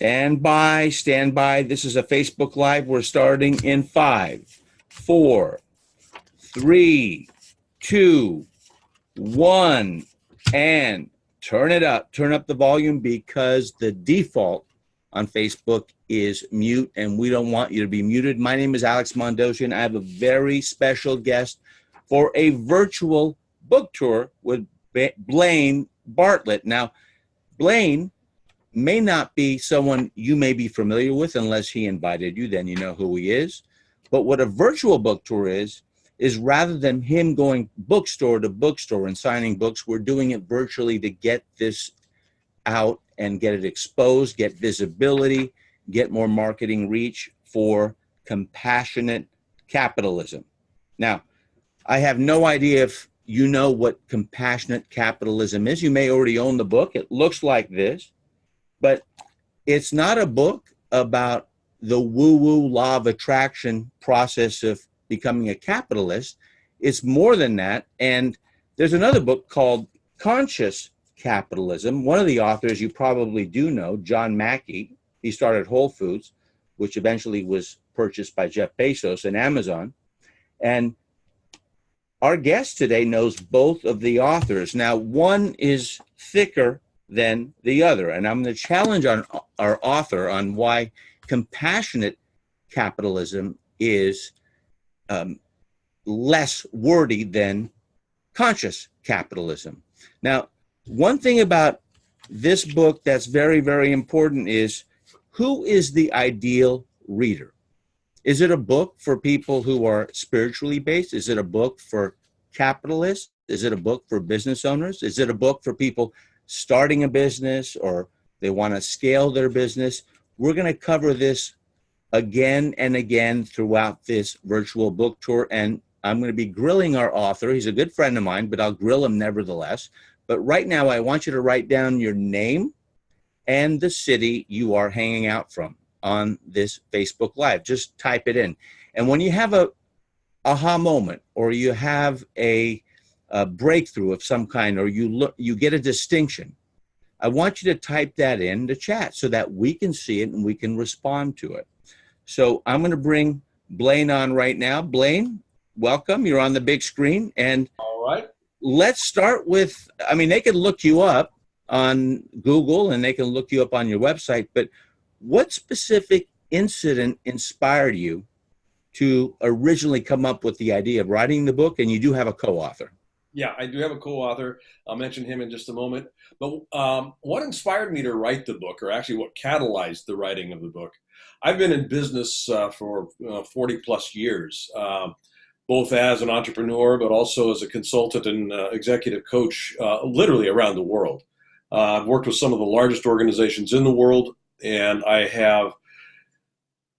Stand by, stand by. This is a Facebook Live. We're starting in 5, 4, 3, 2, 1, and turn it up. Turn up the volume because the default on Facebook is mute, and we don't want you to be muted. My name is Alex Mondosian. I have a very special guest for a virtual book tour with Blaine Bartlett. Now, Blaine may not be someone you may be familiar with unless he invited you, then you know who he is. But what a virtual book tour is rather than him going bookstore to bookstore and signing books, we're doing it virtually to get this out and get it exposed, get visibility, get more marketing reach for compassionate capitalism. Now, I have no idea if you know what compassionate capitalism is. You may already own the book. It looks like this. But it's not a book about the woo-woo law of attraction process of becoming a capitalist. It's more than that. And there's another book called Conscious Capitalism. One of the authors you probably do know, John Mackey. He started Whole Foods, which eventually was purchased by Jeff Bezos and Amazon. And our guest today knows both of the authors. Now, one is thicker than the other. And I'm going to challenge our author on why compassionate capitalism is less wordy than conscious capitalism. Now, one thing about this book that's very, very important is who is the ideal reader? Is it a book for people who are spiritually based? Is it a book for capitalists? Is it a book for business owners? Is it a book for people starting a business or they want to scale their business? We're going to cover this again and again throughout this virtual book tour. And I'm going to be grilling our author. He's a good friend of mine, but I'll grill him nevertheless. But right now, I want you to write down your name and the city you are hanging out from on this Facebook Live. Just type it in. And when you have a aha moment or you have a breakthrough of some kind, or you get a distinction, I want you to type that in the chat so that we can see it and we can respond to it. So I'm going to bring Blaine on right now. Blaine, welcome. You're on the big screen. And all right, let's start with, I mean, they can look you up on Google and they can look you up on your website, but what specific incident inspired you to originally come up with the idea of writing the book? And you do have a co-author. Yeah, I do have a co-author. I'll mention him in just a moment. But what inspired me to write the book, or actually what catalyzed the writing of the book? I've been in business for 40 plus years, both as an entrepreneur, but also as a consultant and executive coach, literally around the world. I've worked with some of the largest organizations in the world, and I have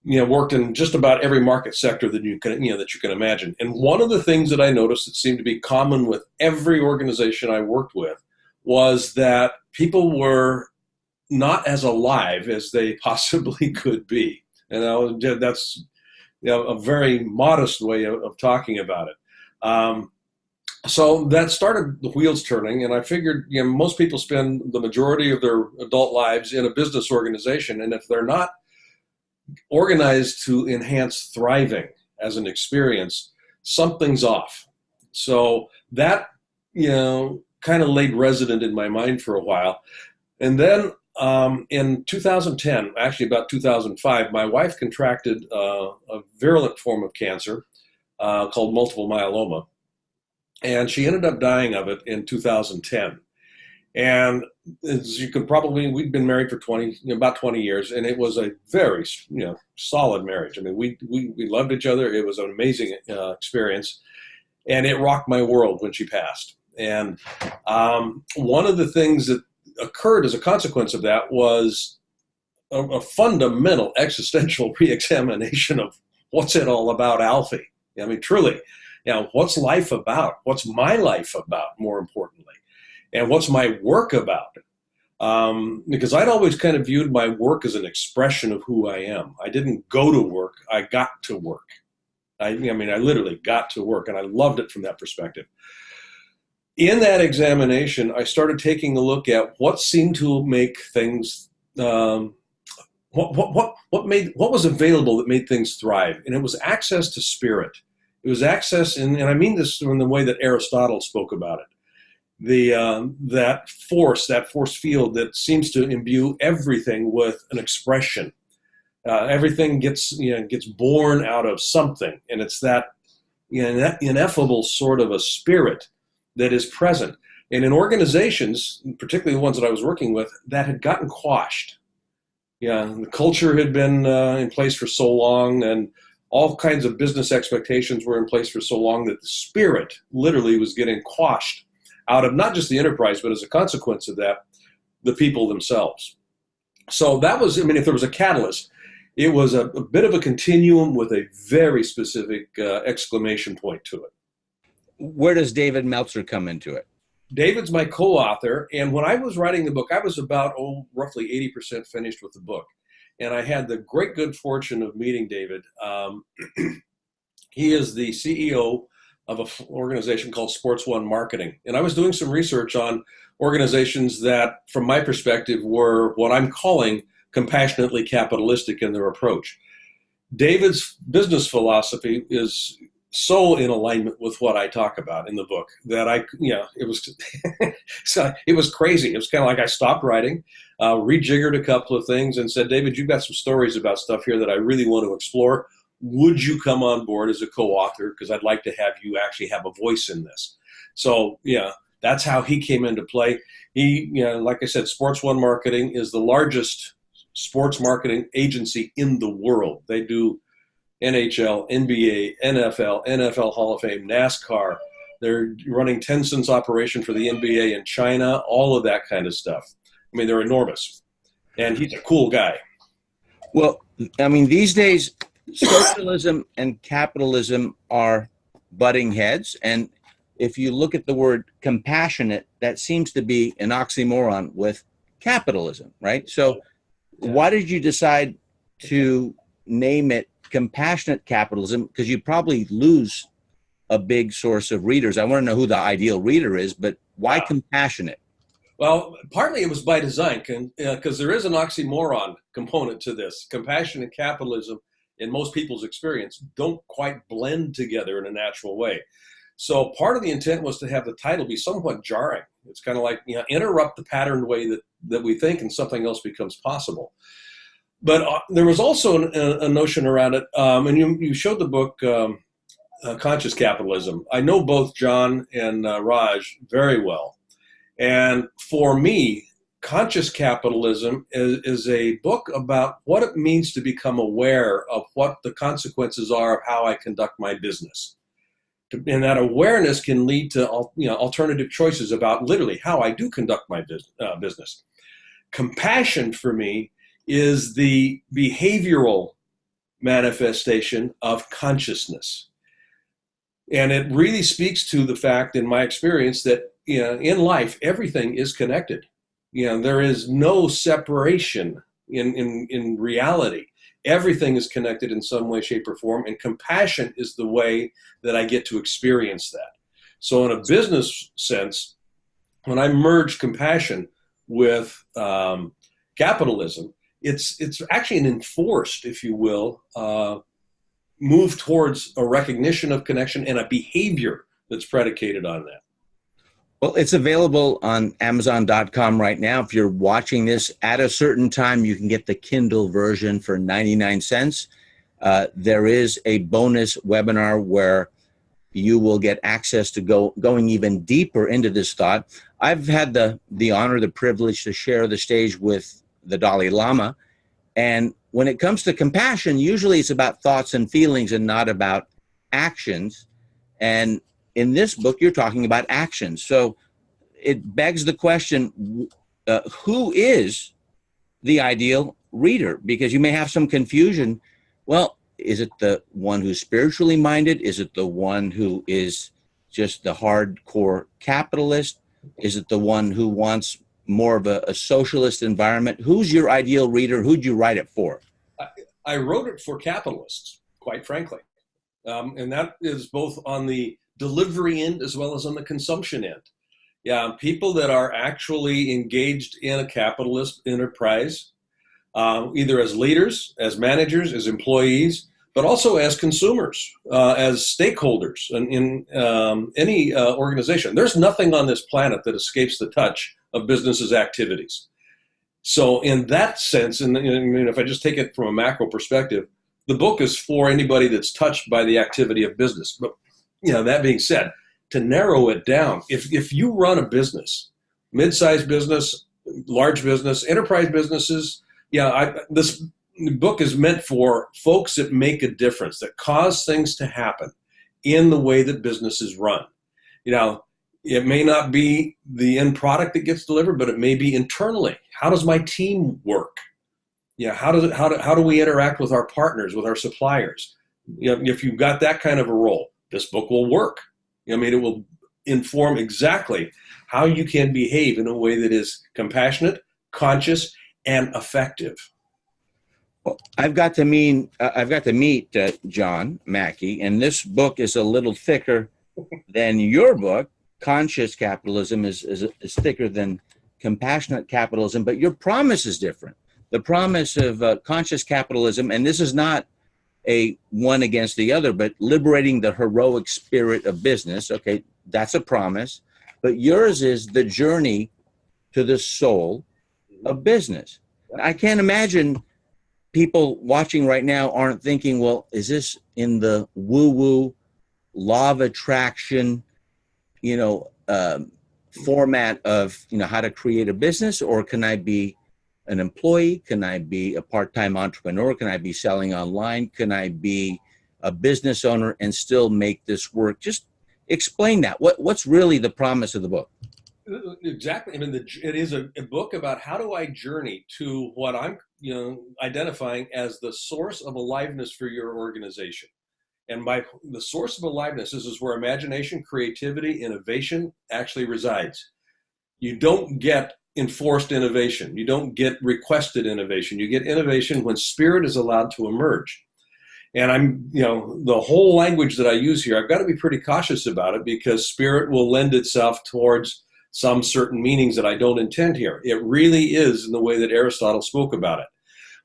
worked in just about every market sector that you can imagine. And one of the things that I noticed that seemed to be common with every organization I worked with was that people were not as alive as they possibly could be. And that's a very modest way of talking about it. So that started the wheels turning, and I figured most people spend the majority of their adult lives in a business organization, and if they're not organized to enhance thriving as an experience, something's off. So that, kind of laid resident in my mind for a while. And then in 2010, actually about 2005, my wife contracted a virulent form of cancer called multiple myeloma. And she ended up dying of it in 2010. And as you can probably, we'd been married for about 20 years, and it was a very, solid marriage. I mean, we loved each other. It was an amazing experience, and it rocked my world when she passed. And one of the things that occurred as a consequence of that was a fundamental existential reexamination of what's it all about, Alfie? I mean, truly, what's life about? What's my life about, more importantly? And what's my work about? Because I'd always kind of viewed my work as an expression of who I am. I didn't go to work, I got to work. I literally got to work, and I loved it from that perspective. In that examination, I started taking a look at what seemed to make things what was available that made things thrive, and it was access to spirit. It was access, and I mean this in the way that Aristotle spoke about it. That force field that seems to imbue everything with an expression. Everything gets born out of something, and it's that ineffable sort of a spirit that is present. And in organizations, particularly the ones that I was working with, that had gotten quashed. Yeah, the culture had been in place for so long, and all kinds of business expectations were in place for so long that the spirit literally was getting quashed out of not just the enterprise, but as a consequence of that, the people themselves. So that was, I mean, if there was a catalyst, it was a bit of a continuum with a very specific exclamation point to it. Where does David Meltzer come into it? David's my co-author, and when I was writing the book, I was about roughly 80% finished with the book. And I had the great good fortune of meeting David. He is the CEO of an organization called Sports One Marketing. And I was doing some research on organizations that, from my perspective, were what I'm calling compassionately capitalistic in their approach. David's business philosophy is so in alignment with what I talk about in the book that it was so it was crazy. It was kind of like I stopped writing, rejiggered a couple of things, and said, David, you've got some stories about stuff here that I really want to explore. Would you come on board as a co-author? Because I'd like to have you actually have a voice in this. So that's how he came into play. He, like I said, Sports One Marketing is the largest sports marketing agency in the world. They do NHL, NBA, NFL Hall of Fame, NASCAR. They're running Tencent's operation for the NBA in China, all of that kind of stuff. I mean, they're enormous. And he's a cool guy. Well, I mean, these days, socialism and capitalism are butting heads. And if you look at the word compassionate, that seems to be an oxymoron with capitalism, right? So why did you decide to name it compassionate capitalism? Because you probably lose a big source of readers. I want to know who the ideal reader is, but why compassionate? Well, partly it was by design, because there is an oxymoron component to this. Compassion and capitalism, in most people's experience, don't quite blend together in a natural way. So part of the intent was to have the title be somewhat jarring. It's kind of like, interrupt the patterned way that we think, and something else becomes possible. But there was also a notion around it, and you showed the book Conscious Capitalism. I know both John and Raj very well. And for me, Conscious Capitalism is a book about what it means to become aware of what the consequences are of how I conduct my business. And that awareness can lead to alternative choices about literally how I do conduct my business. Compassion for me is the behavioral manifestation of consciousness. And it really speaks to the fact, in my experience, that in life, everything is connected. There is no separation in reality. Everything is connected in some way, shape, or form, and compassion is the way that I get to experience that. So in a business sense, when I merge compassion with capitalism, it's actually an enforced, if you will, move towards a recognition of connection and a behavior that's predicated on that. Well, it's available on Amazon.com right now. If you're watching this at a certain time, you can get the Kindle version for 99 cents. There is a bonus webinar where you will get access to going even deeper into this thought. I've had the honor, the privilege to share the stage with the Dalai Lama. And when it comes to compassion, usually it's about thoughts and feelings and not about actions. And in this book, you're talking about actions. So it begs the question, who is the ideal reader? Because you may have some confusion. Well, is it the one who's spiritually minded? Is it the one who is just the hardcore capitalist? Is it the one who wants more of a socialist environment? Who's your ideal reader? Who'd you write it for? I wrote it for capitalists, quite frankly. And that is both on the delivery end as well as on the consumption end. Yeah, people that are actually engaged in a capitalist enterprise, either as leaders, as managers, as employees, but also as consumers, as stakeholders in any organization. There's nothing on this planet that escapes the touch of business's activities. So in that sense, and if I just take it from a macro perspective, the book is for anybody that's touched by the activity of business. But that being said, to narrow it down, if you run a business, mid-sized business, large business, enterprise businesses, this book is meant for folks that make a difference, that cause things to happen in the way that businesses run. It may not be the end product that gets delivered, but it may be internally. How does my team work? How do we interact with our partners, with our suppliers? If you've got that kind of a role, this book will work. It will inform exactly how you can behave in a way that is compassionate, conscious, and effective. Well, I've got to meet John Mackey, and this book is a little thicker than your book. Conscious capitalism is thicker than compassionate capitalism, but your promise is different. The promise of conscious capitalism, and this is not a one against the other, but liberating the heroic spirit of business. Okay, that's a promise. But yours is the journey to the soul of business. I can't imagine people watching right now aren't thinking, well, is this in the woo-woo, law of attraction, format of, how to create a business? Or can I be an employee? Can I be a part-time entrepreneur? Can I be selling online? Can I be a business owner and still make this work? Just explain that. What's really the promise of the book? Exactly. It is a book about how do I journey to what I'm identifying as the source of aliveness for your organization. And the source of aliveness is where imagination, creativity, innovation actually resides. You don't get enforced innovation. You don't get requested innovation. You get innovation when spirit is allowed to emerge. And the whole language that I use here, I've got to be pretty cautious about it because spirit will lend itself towards some certain meanings that I don't intend here. It really is in the way that Aristotle spoke about it.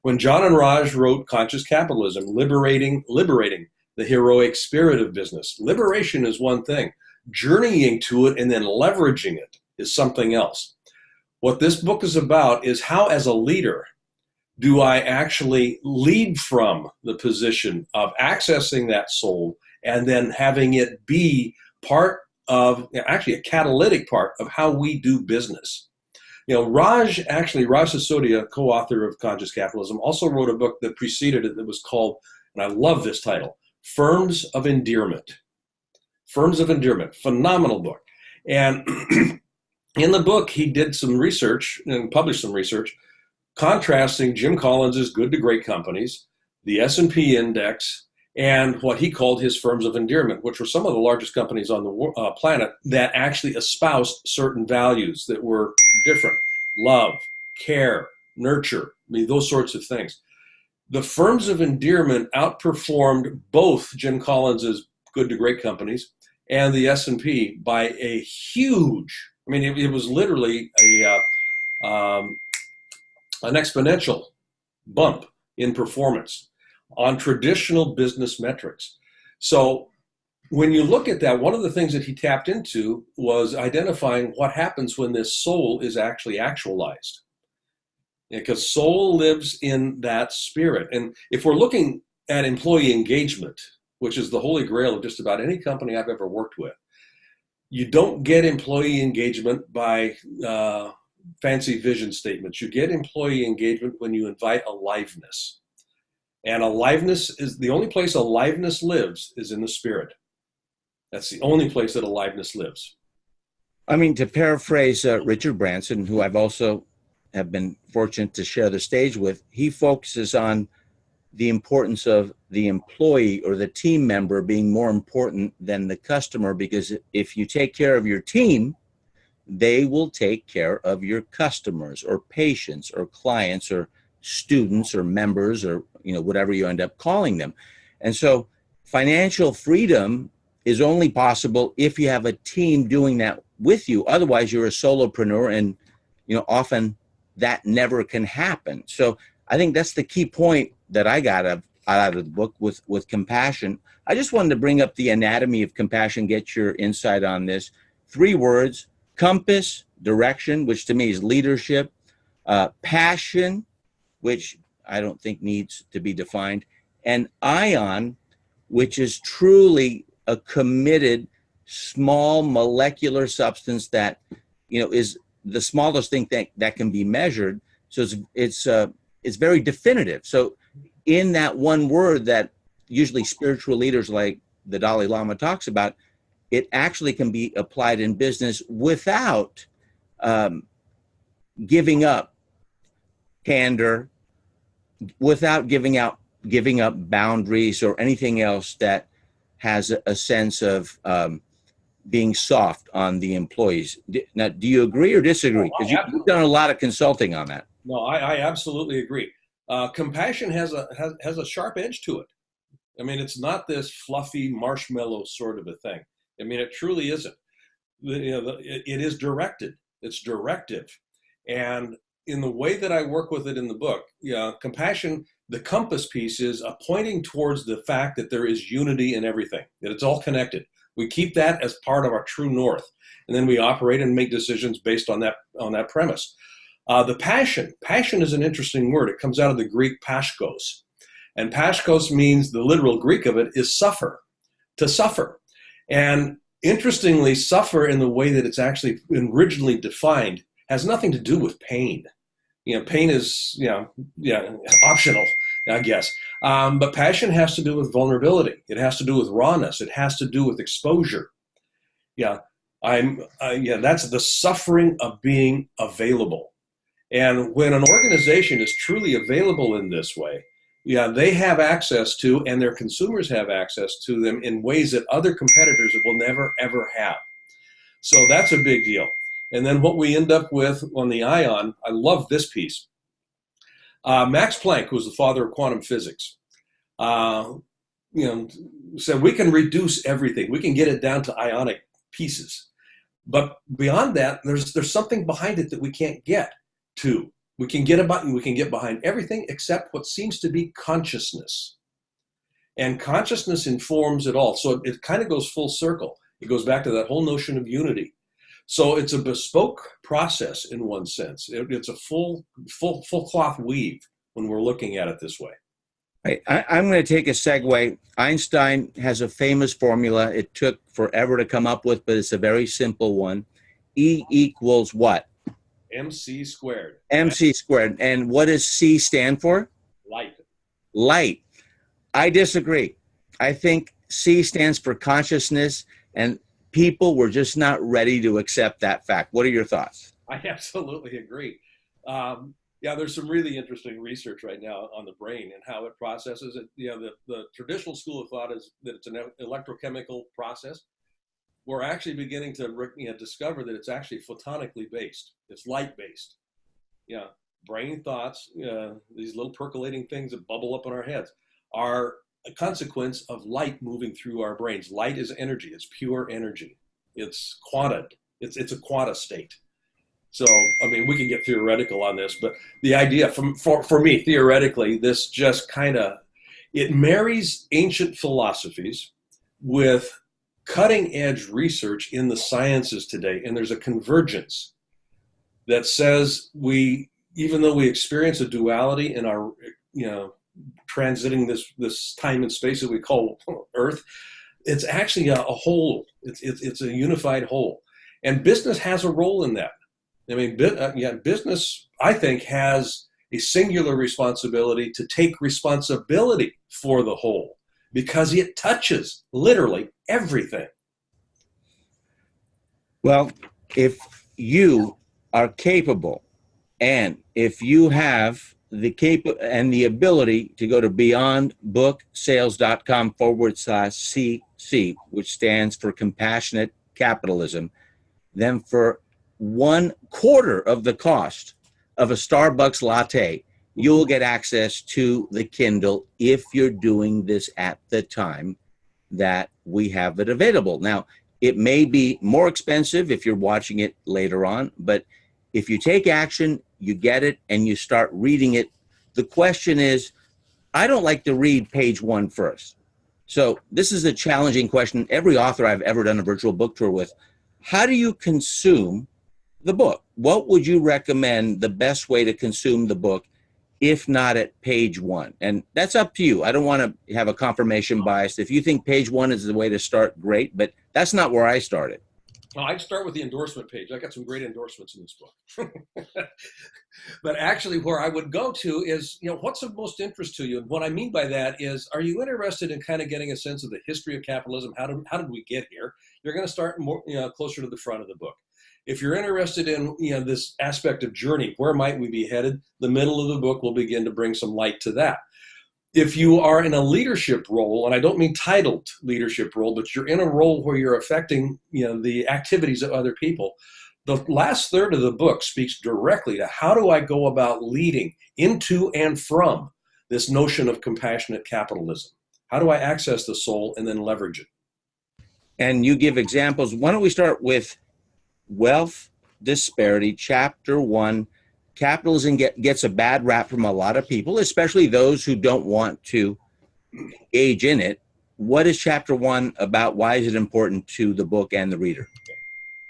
When John and Raj wrote Conscious Capitalism, liberating the heroic spirit of business, liberation is one thing. Journeying to it and then leveraging it is something else. What this book is about is how, as a leader, do I actually lead from the position of accessing that soul and then having it be part of, actually a catalytic part of how we do business. Raj Sisodia, co-author of Conscious Capitalism, also wrote a book that preceded it that was called, and I love this title, Firms of Endearment. Firms of Endearment, phenomenal book. And in the book, he did some research and published some research contrasting Jim Collins's Good to Great Companies, the S&P index, and what he called his firms of endearment, which were some of the largest companies on the planet that actually espoused certain values that were different. Love, care, nurture, those sorts of things. The firms of endearment outperformed both Jim Collins's Good to Great Companies and the S&P by a huge, it was literally an exponential bump in performance on traditional business metrics. So when you look at that, one of the things that he tapped into was identifying what happens when this soul is actually actualized. Because soul lives in that spirit. And if we're looking at employee engagement, which is the holy grail of just about any company I've ever worked with, you don't get employee engagement by fancy vision statements. You get employee engagement when you invite aliveness. And aliveness is the only place aliveness lives is in the spirit. That's the only place that aliveness lives. To paraphrase Richard Branson, who I've also have been fortunate to share the stage with, he focuses on the importance of the employee or the team member being more important than the customer, because if you take care of your team, they will take care of your customers or patients or clients or students or members or whatever you end up calling them. And so financial freedom is only possible if you have a team doing that with you. Otherwise, you're a solopreneur, and often that never can happen. So I think that's the key point that I got out of the book with compassion. I just wanted to bring up the anatomy of compassion, get your insight on this. 3 words: compass, direction, which to me is leadership, passion, which I don't think needs to be defined, and ion, which is truly a committed small molecular substance that, is the smallest thing that can be measured. So it's very definitive. So in that one word that usually spiritual leaders like the Dalai Lama talks about, it actually can be applied in business without giving up candor, without giving up boundaries or anything else that has a sense of being soft on the employees. Now, do you agree or disagree? Because you've done a lot of consulting on that. No, I absolutely agree. Compassion has a sharp edge to it. I mean, it's not this fluffy marshmallow sort of a thing. I mean, it truly isn't. It is directed. It's directive. And in the way that I work with it in the book, compassion, the compass piece is pointing towards the fact that there is unity in everything, that it's all connected. We keep that as part of our true north, and then we operate and make decisions based on that premise. The passion is an interesting word. It comes out of the Greek pashkos, and pashkos means, the literal Greek of it is suffer, to suffer. And interestingly, suffer in the way that it's actually originally defined has nothing to do with pain. Pain is optional, I guess. But passion has to do with vulnerability. It has to do with rawness. It has to do with exposure. That's the suffering of being available. And when an organization is truly available in this way, they have access to, and their consumers have access to them in ways that other competitors will never, ever have. So that's a big deal. And then what we end up with on the ion, I love this piece. Max Planck, who was the father of quantum physics, said we can reduce everything. We can get it down to ionic pieces. But beyond that, there's something behind it that we can't get to. We can get behind everything except what seems to be consciousness. And consciousness informs it all. So it kind of goes full circle. It goes back to that whole notion of unity. So it's a bespoke process in one sense. It's a full cloth weave when we're looking at it this way. I'm going to take a segue. Einstein has a famous formula. It took forever to come up with, but it's a very simple one. E equals what? MC squared. MC squared. And what does C stand for? Light. Light. I disagree. I think C stands for consciousness, and people were just not ready to accept that fact. What are your thoughts? I absolutely agree. There's some really interesting research right now on the brain and how it processes it. The traditional school of thought is that it's an electrochemical process. We're actually beginning to discover that it's actually photonically based. It's light based. Brain thoughts, these little percolating things that bubble up in our heads, are a consequence of light moving through our brains. Light is energy. It's pure energy. It's quanta. It's a quanta state. So, I mean, we can get theoretical on this, but the idea for me, theoretically, this just it marries ancient philosophies with cutting edge research in the sciences today. And there's a convergence that says even though we experience a duality in our, transiting this time and space that we call Earth, it's actually a whole. It's a unified whole, and business has a role in that. I mean, business, I think, has a singular responsibility to take responsibility for the whole, because it touches literally everything. Well, if you are capable, and if you have the ability to go to beyondbooksales.com/CC, which stands for Compassionate Capitalism, then for 1/4 of the cost of a Starbucks latte, you'll get access to the Kindle if you're doing this at the time that we have it available. Now, it may be more expensive if you're watching it later on, but if you take action, you get it, and you start reading it the question is, I don't like to read page one first. So this is a challenging question. Every author I've ever done a virtual book tour with, how do you consume the book? What would you recommend the best way to consume the book, if not at page one? And that's up to you. I don't want to have a confirmation bias. If you think page one is the way to start, great, but that's not where I started. Well, I'd start with the endorsement page. I got some great endorsements in this book. But actually where I would go to is, what's of most interest to you? And what I mean by that is, are you interested in kind of getting a sense of the history of capitalism? How did we get here? You're going to start more, closer to the front of the book. If you're interested in, this aspect of journey, where might we be headed? The middle of the book will begin to bring some light to that. If you are in a leadership role, and I don't mean titled leadership role, but you're in a role where you're affecting, the activities of other people, the last third of the book speaks directly to how do I go about leading into and from this notion of compassionate capitalism? How do I access the soul and then leverage it? And you give examples. Why don't we start with wealth disparity, chapter 1. Capitalism gets a bad rap from a lot of people, especially those who don't want to engage in it. What is chapter 1 about? Why is it important to the book and the reader?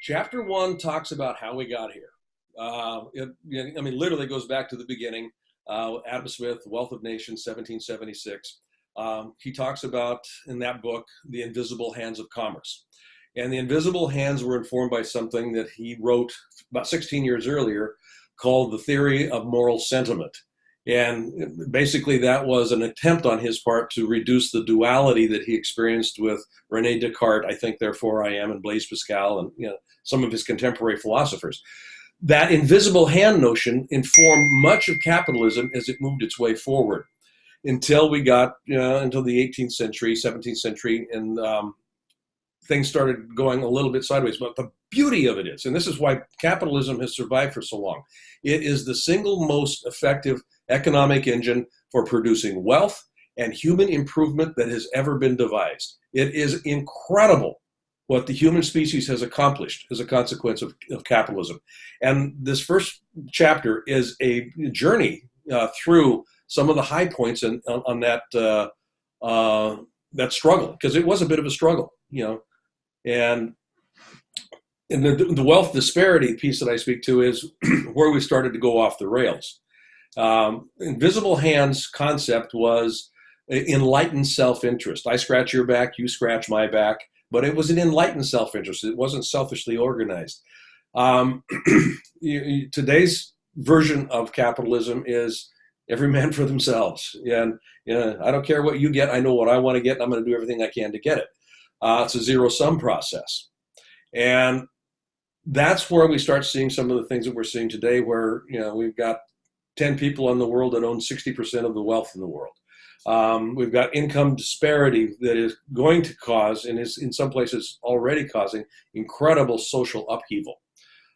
Chapter 1 talks about how we got here. Literally goes back to the beginning. Adam Smith, Wealth of Nations, 1776. He talks about, in that book, the invisible hands of commerce. And the invisible hands were informed by something that he wrote about 16 years earlier called the theory of moral sentiment. And basically that was an attempt on his part to reduce the duality that he experienced with René Descartes, I think, therefore I am, and Blaise Pascal, and some of his contemporary philosophers. That invisible hand notion informed much of capitalism as it moved its way forward until we got until the 18th century, 17th century, and things started going a little bit sideways. But the beauty of it is, and this is why capitalism has survived for so long, it is the single most effective economic engine for producing wealth and human improvement that has ever been devised. It is incredible what the human species has accomplished as a consequence of capitalism. And this first chapter is a journey through some of the high points on that struggle, because it was a bit of a struggle, And in the wealth disparity piece that I speak to is where we started to go off the rails. Invisible hands concept was enlightened self-interest. I scratch your back, you scratch my back, but it was an enlightened self-interest. It wasn't selfishly organized. Today's version of capitalism is every man for themselves. And I don't care what you get. I know what I want to get, and I'm going to do everything I can to get it. It's a zero-sum process. And that's where we start seeing some of the things that we're seeing today, where we've got 10 people in the world that own 60% of the wealth in the world. We've got income disparity that is going to cause, and is in some places already causing, incredible social upheaval.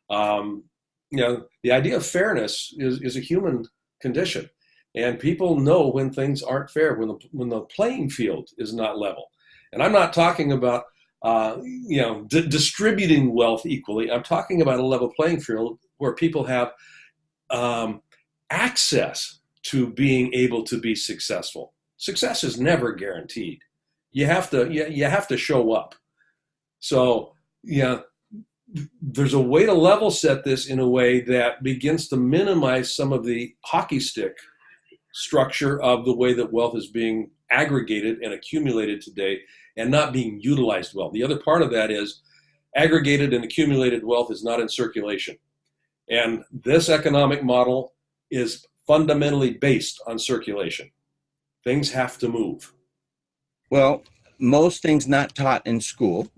The idea of fairness is a human condition, and people know when things aren't fair, when the playing field is not level. And I'm not talking about distributing wealth equally. I'm talking about a level playing field where people have access to being able to be successful. Success is never guaranteed. You have to show up. So there's a way to level set this in a way that begins to minimize some of the hockey stick structure of the way that wealth is being aggregated and accumulated today, and not being utilized well. The other part of that is aggregated and accumulated wealth is not in circulation. And this economic model is fundamentally based on circulation. Things have to move. Well, most things not taught in school,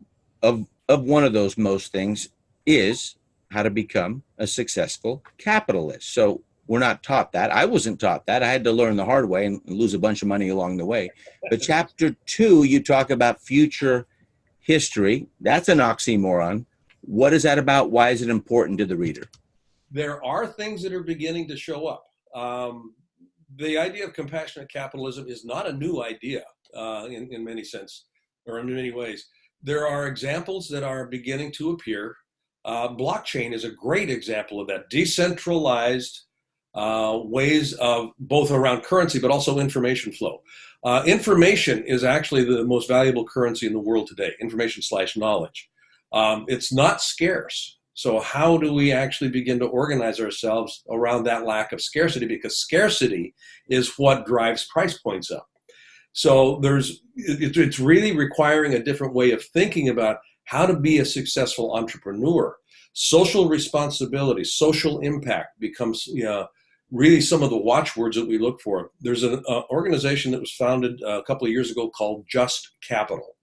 of one of those most things, is how to become a successful capitalist. So we're not taught that. I wasn't taught that. I had to learn the hard way and lose a bunch of money along the way. But chapter 2, you talk about future history. That's an oxymoron. What is that about? Why is it important to the reader? There are things that are beginning to show up. The idea of compassionate capitalism is not a new idea in many sense, or in many ways. There are examples that are beginning to appear. Blockchain is a great example of that. Decentralized ways of both around currency, but also information flow. Information is actually the most valuable currency in the world today, information/knowledge. It's not scarce. So how do we actually begin to organize ourselves around that lack of scarcity? Because scarcity is what drives price points up. So it's really requiring a different way of thinking about how to be a successful entrepreneur. Social responsibility, social impact becomes really some of the watchwords that we look for. There's an organization that was founded a couple of years ago called Just Capital.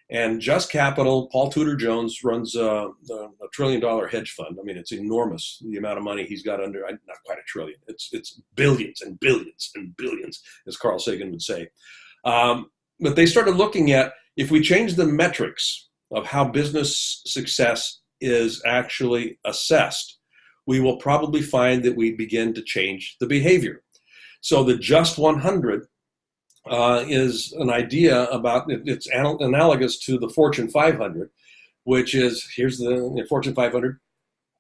And Just Capital, Paul Tudor Jones runs a $1 trillion hedge fund. I mean, it's enormous, the amount of money he's got under, not quite $1 trillion. It's billions and billions and billions, as Carl Sagan would say. But they started looking at, if we change the metrics of how business success is actually assessed, we will probably find that we begin to change the behavior. So the Just 100 is an idea about, it's analogous to the Fortune 500, which is, here's the Fortune 500,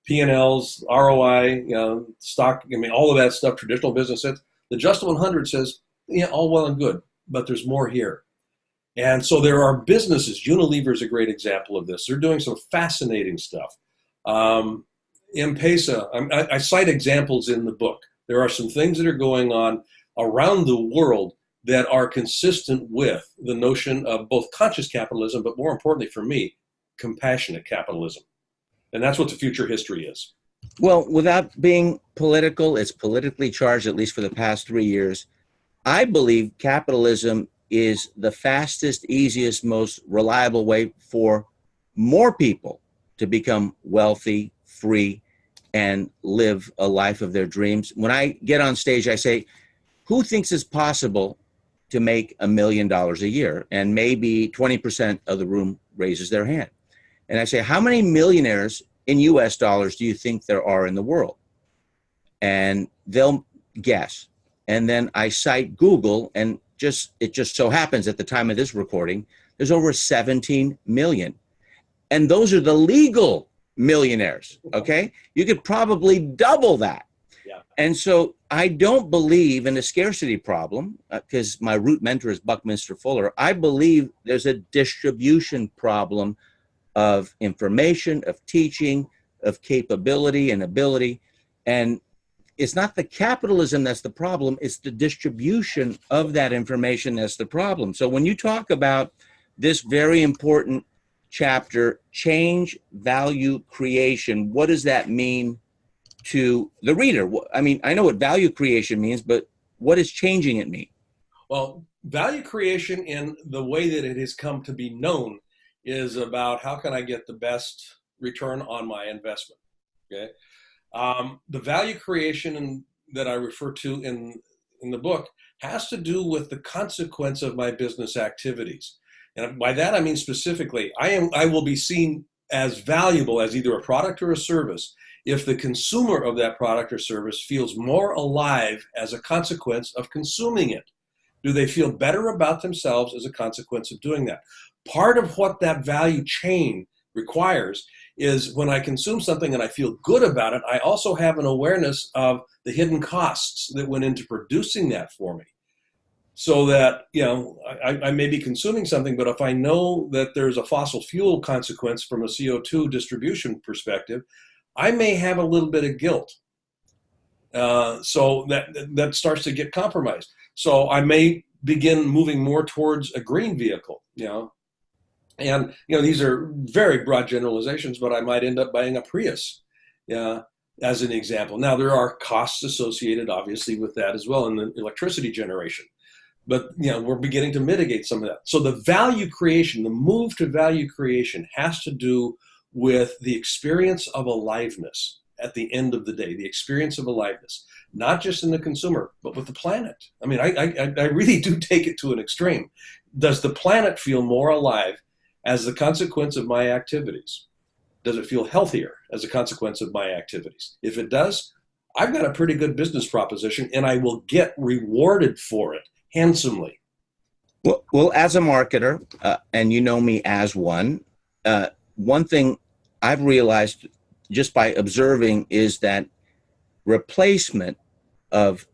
P&Ls, ROI, stock, I mean, all of that stuff, traditional business. The Just 100 says, yeah, all well and good, but there's more here. And so there are businesses, Unilever is a great example of this. They're doing some fascinating stuff. M-Pesa, I cite examples in the book. There are some things that are going on around the world that are consistent with the notion of both conscious capitalism, but more importantly for me, compassionate capitalism. And that's what the future history is. Well, without being political, it's politically charged, at least for the past 3 years. I believe capitalism is the fastest, easiest, most reliable way for more people to become wealthy, free, and live a life of their dreams. When I get on stage, I say, who thinks it's possible to make $1 million a year? And maybe 20% of the room raises their hand. And I say, how many millionaires in US dollars do you think there are in the world? And they'll guess. And then I cite Google, and it just so happens at the time of this recording, there's over 17 million. And those are the legal millionaires, okay? You could probably double that. Yeah. And so I don't believe in a scarcity problem, because my root mentor is Buckminster Fuller. I believe there's a distribution problem of information, of teaching, of capability and ability. And it's not the capitalism that's the problem, it's the distribution of that information that's the problem. So when you talk about this very important chapter, change value creation, what does that mean to the reader? I mean, I know what value creation means, but what does changing it mean? Well, value creation in the way that it has come to be known is about how can I get the best return on my investment, okay? The value creation that I refer to in the book has to do with the consequence of my business activities. And by that, I mean specifically, I will be seen as valuable as either a product or a service if the consumer of that product or service feels more alive as a consequence of consuming it. Do they feel better about themselves as a consequence of doing that? Part of what that value chain requires is when I consume something and I feel good about it, I also have an awareness of the hidden costs that went into producing that for me. So that, I may be consuming something, but if I know that there's a fossil fuel consequence from a CO2 distribution perspective, I may have a little bit of guilt. So that starts to get compromised. So I may begin moving more towards a green vehicle, And, these are very broad generalizations, but I might end up buying a Prius, as an example. Now, there are costs associated, obviously, with that as well in the electricity generation. But, we're beginning to mitigate some of that. So the value creation, the move to value creation has to do with the experience of aliveness at the end of the day, the experience of aliveness, not just in the consumer, but with the planet. I mean, I really do take it to an extreme. Does the planet feel more alive as the consequence of my activities? Does it feel healthier as a consequence of my activities? If it does, I've got a pretty good business proposition, and I will get rewarded for it handsomely. Well, as a marketer, and you know me as one thing I've realized just by observing is that replacement of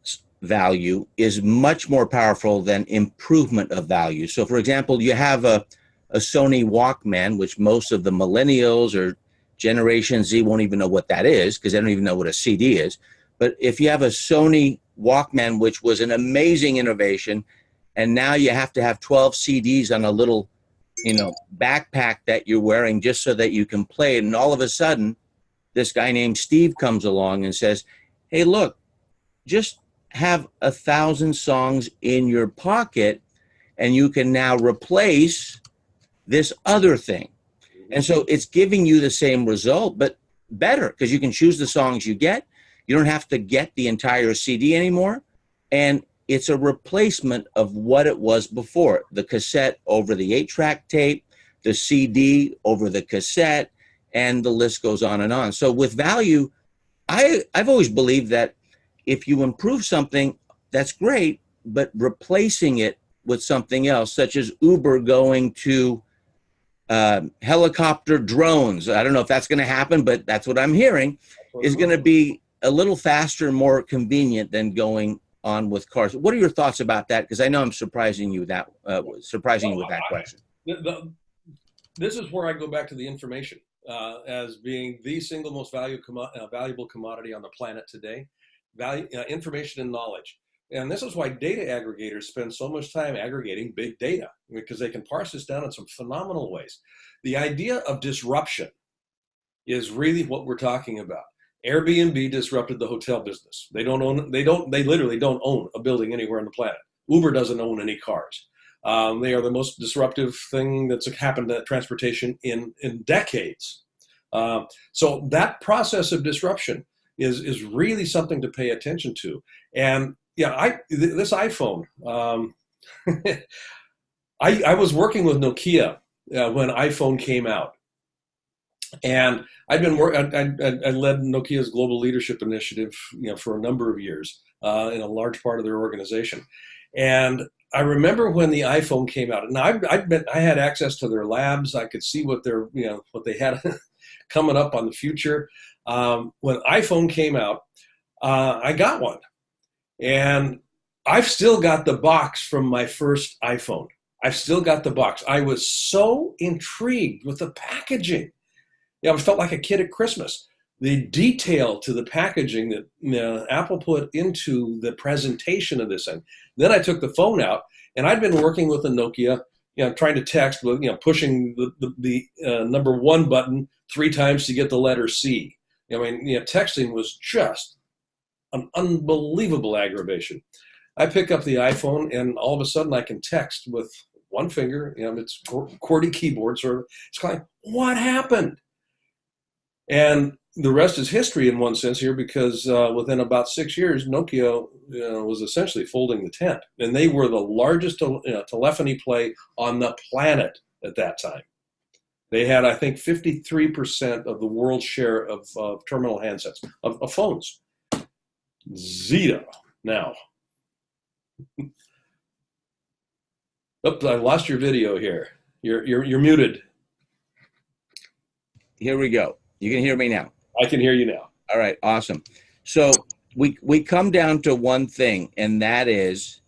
value is much more powerful than improvement of value. So, for example, you have a Sony Walkman, which most of the millennials or Generation Z won't even know what that is because they don't even know what a CD is. But if you have a Sony Walkman, which was an amazing innovation, and now you have to have 12 CDs on a little, backpack that you're wearing just so that you can play it. And all of a sudden, this guy named Steve comes along and says, hey, look, just have 1,000 songs in your pocket and you can now replace this other thing. And so it's giving you the same result, but better because you can choose the songs you get. You don't have to get the entire CD anymore. And it's a replacement of what it was before. The cassette over the 8-track tape, the CD over the cassette, and the list goes on and on. So with value, I've always believed that if you improve something, that's great, but replacing it with something else, such as Uber going to helicopter drones. I don't know if that's going to happen, but that's what I'm hearing, is going to be a little faster and more convenient than going on with cars. What are your thoughts about that? Because I know I'm surprising you with that question. This is where I go back to the information as being the single most valuable commodity on the planet today. Information and knowledge. And this is why data aggregators spend so much time aggregating big data, because they can parse this down in some phenomenal ways. The idea of disruption is really what we're talking about. Airbnb disrupted the hotel business. They literally don't own a building anywhere on the planet. Uber doesn't own any cars. They are the most disruptive thing that's happened to transportation in decades. So that process of disruption is really something to pay attention to. And this iPhone, I was working with Nokia when iPhone came out. And I led Nokia's global leadership initiative, for a number of years in a large part of their organization. And I remember when the iPhone came out, and I had access to their labs. I could see what they had coming up on the future. When iPhone came out, I got one, and I've still got the box from my first iPhone. I've still got the box. I was so intrigued with the packaging. I felt like a kid at Christmas. The detail to the packaging that Apple put into the presentation of this thing. Then I took the phone out, and I'd been working with a Nokia, trying to text with, pushing the number 1 button 3 times to get the letter C. Texting was just an unbelievable aggravation. I pick up the iPhone, and all of a sudden I can text with one finger. It's QWERTY keyboard, sort of. It's kind of like, what happened? And the rest is history in one sense here, because within about 6 years, Nokia was essentially folding the tent. And they were the largest telephony play on the planet at that time. They had, I think, 53% of the world's share of terminal handsets, of phones. Zeta now. Oops, I lost your video here. You're muted. Here we go. You can hear me now. I can hear you now. All right, awesome. So we come down to one thing, and that is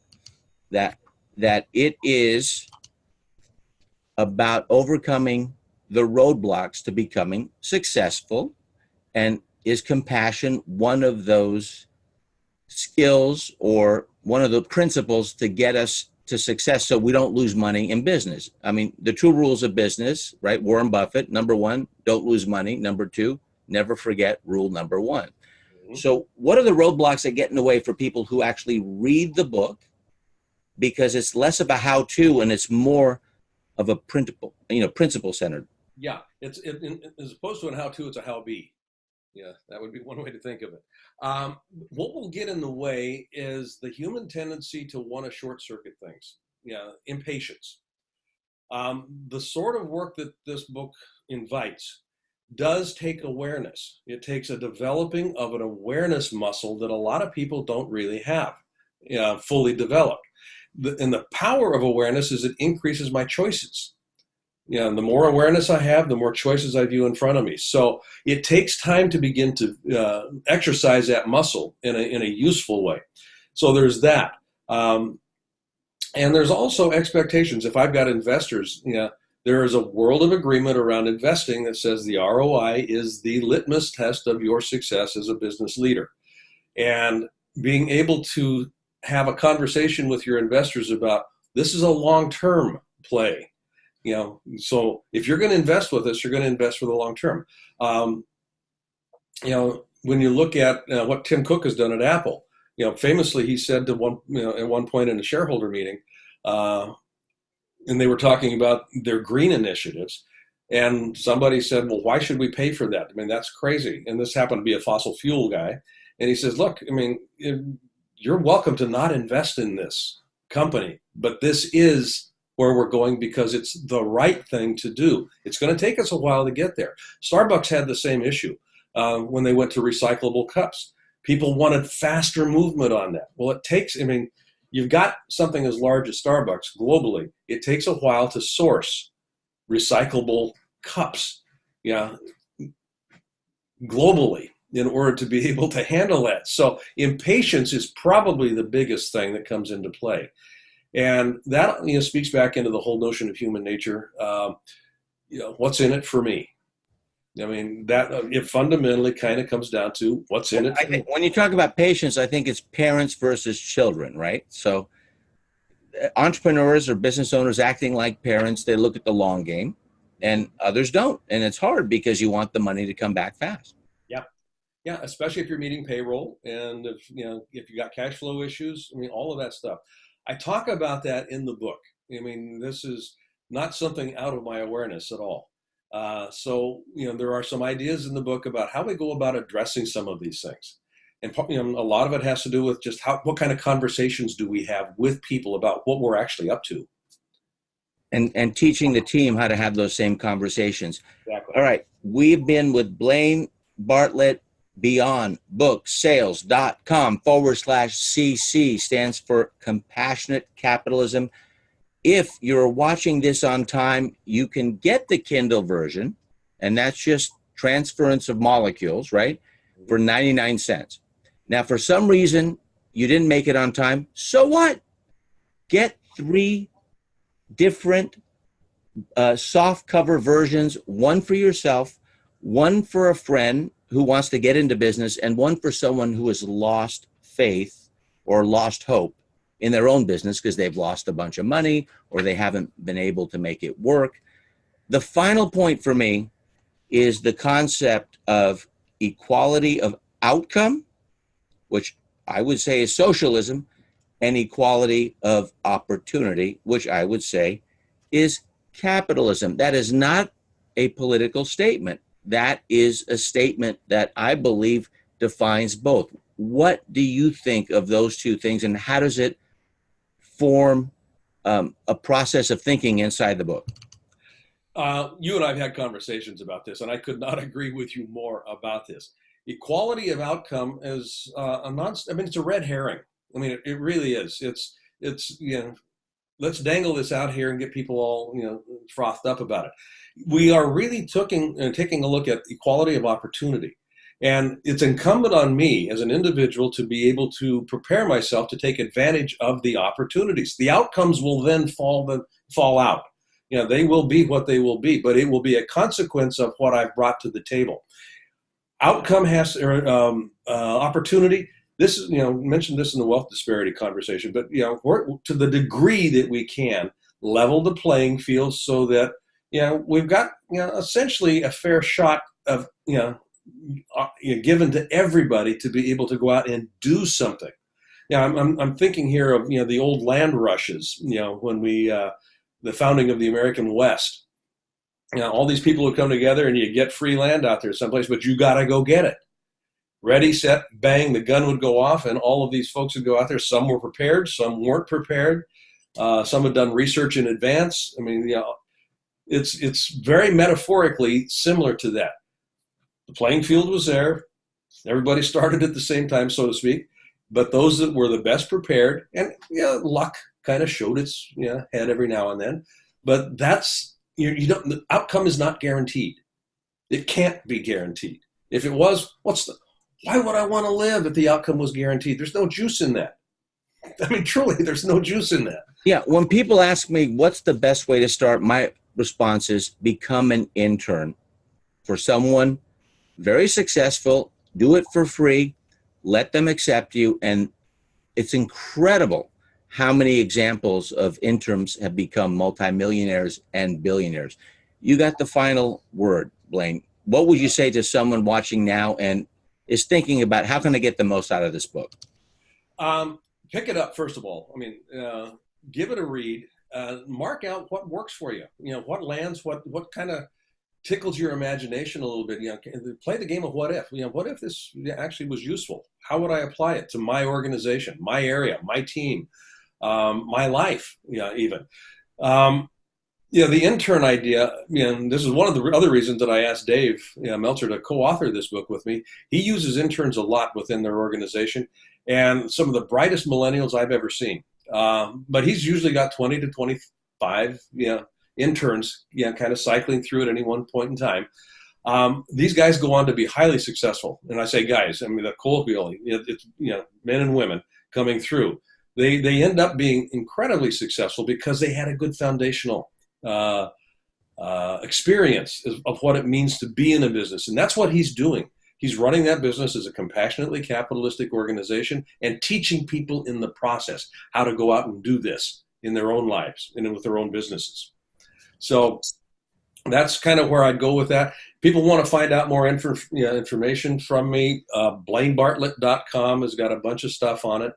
that it is about overcoming the roadblocks to becoming successful. And is compassion one of those skills or one of the principles to get us to success so we don't lose money in business? I mean, the 2 rules of business, right? Warren Buffett, number 1, don't lose money. Number 2, never forget rule number 1. Mm-hmm. So what are the roadblocks that get in the way for people who actually read the book? Because it's less of a how-to and it's more of a principle centered. Yeah, it's as opposed to a how-to, it's a how-be. Yeah, that would be one way to think of it. What will get in the way is the human tendency to want to short-circuit things. Impatience. The sort of work that this book invites does take awareness. It takes a developing of an awareness muscle that a lot of people don't really have fully developed. And the power of awareness is it increases my choices. The more awareness I have, the more choices I view in front of me. So it takes time to begin to exercise that muscle in a useful way. So there's that. And there's also expectations. If I've got investors, there is a world of agreement around investing that says the ROI is the litmus test of your success as a business leader. And being able to have a conversation with your investors about this is a long-term play. So if you're going to invest with us, you're going to invest for the long term. When you look at what Tim Cook has done at Apple, famously he said at one point in a shareholder meeting, and they were talking about their green initiatives, and somebody said, "Well, why should we pay for that? I mean, that's crazy." And this happened to be a fossil fuel guy, and he says, "Look, I mean, you're welcome to not invest in this company, but this is where we're going because it's the right thing to do. It's going to take us a while to get there." Starbucks had the same issue when they went to recyclable cups. People wanted faster movement on that. Well, it takes, you've got something as large as Starbucks globally. It takes a while to source recyclable cups, globally in order to be able to handle that. So impatience is probably the biggest thing that comes into play. And that speaks back into the whole notion of human nature. What's in it for me? That it fundamentally kind of comes down to what's in it for me. When you talk about patience, I think it's parents versus children, right? So entrepreneurs or business owners acting like parents, they look at the long game, and others don't. And it's hard because you want the money to come back fast. Yeah, especially if you're meeting payroll and if you got cash flow issues, all of that stuff. I talk about that in the book. This is not something out of my awareness at all. So there are some ideas in the book about how we go about addressing some of these things. And a lot of it has to do with just what kind of conversations do we have with people about what we're actually up to. And teaching the team how to have those same conversations. Exactly. All right. We've been with Blaine Bartlett. BeyondBooksSales.com/CC stands for Compassionate Capitalism. If you're watching this on time, you can get the Kindle version, and that's just transference of molecules, right, for 99 cents. Now, for some reason, you didn't make it on time. So what? Get 3 different soft cover versions, one for yourself, one for a friend who wants to get into business, and one for someone who has lost faith or lost hope in their own business because they've lost a bunch of money or they haven't been able to make it work. The final point for me is the concept of equality of outcome, which I would say is socialism, and equality of opportunity, which I would say is capitalism. That is not a political statement. That is a statement that I believe defines both. What do you think of those two things, and how does it form a process of thinking inside the book? You and I have had conversations about this, and I could not agree with you more about this. Equality of outcome is it's a red herring. It really is. It's let's dangle this out here and get people all frothed up about it. We are really taking a look at equality of opportunity. And it's incumbent on me as an individual to be able to prepare myself to take advantage of the opportunities. The outcomes will then fall out. They will be what they will be, but it will be a consequence of what I've brought to the table. Outcome has opportunity. This is, mentioned this in the wealth disparity conversation, but we're, to the degree that we can, level the playing field so that we've got essentially a fair shot of given to everybody to be able to go out and do something. I'm thinking here of the old land rushes. When the founding of the American West. All these people would come together and you get free land out there someplace, but you got to go get it. Ready, set, bang, the gun would go off, and all of these folks would go out there. Some were prepared, some weren't prepared. Some had done research in advance. It's very metaphorically similar to that. The playing field was there. Everybody started at the same time, so to speak. But those that were the best prepared, and luck kind of showed its head every now and then. But that's you don't, the outcome is not guaranteed. It can't be guaranteed. If it was, why would I want to live if the outcome was guaranteed? There's no juice in that. I mean, truly, there's no juice in that. Yeah, when people ask me what's the best way to start, my response is become an intern for someone very successful. Do it for free. Let them accept you. And it's incredible how many examples of interns have become multimillionaires and billionaires. You got the final word, Blaine. What would you say to someone watching now and is thinking about how can I get the most out of this book? Pick it up, first of all. I mean, give it a read. Mark out what works for you. You know, what lands, what kind of tickles your imagination a little bit. You know, play the game of what if. You know, what if this actually was useful? How would I apply it to my organization, my area, my team, my life? Yeah, even. The intern idea. This is one of the other reasons that I asked Dave Meltzer to co-author this book with me. He uses interns a lot within their organization, and some of the brightest millennials I've ever seen. But he's usually got 20 to 25, interns, kind of cycling through at any one point in time. These guys go on to be highly successful. And I say guys, I mean, the colloquially, it's, men and women coming through. They end up being incredibly successful because they had a good foundational experience of what it means to be in a business. And that's what he's doing. He's running that business as a compassionately capitalistic organization and teaching people in the process how to go out and do this in their own lives and with their own businesses. So that's kind of where I'd go with that. People want to find out more information from me. BlaineBartlett.com has got a bunch of stuff on it.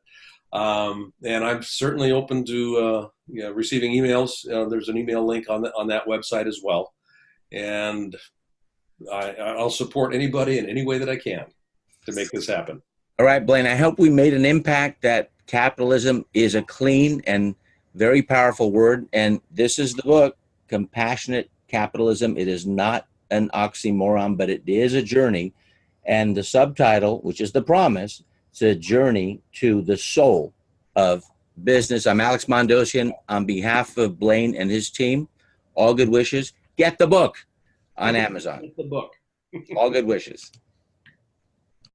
And I'm certainly open to receiving emails. There's an email link on that website as well. And I'll support anybody in any way that I can to make this happen. All right, Blaine, I hope we made an impact that capitalism is a clean and very powerful word. And this is the book, Compassionate Capitalism. It is not an oxymoron, but it is a journey. And the subtitle, which is The Promise, it's a journey to the soul of business. I'm Alex Mondosian. On behalf of Blaine and his team, all good wishes. Get the book on Amazon. Get the book. All good wishes.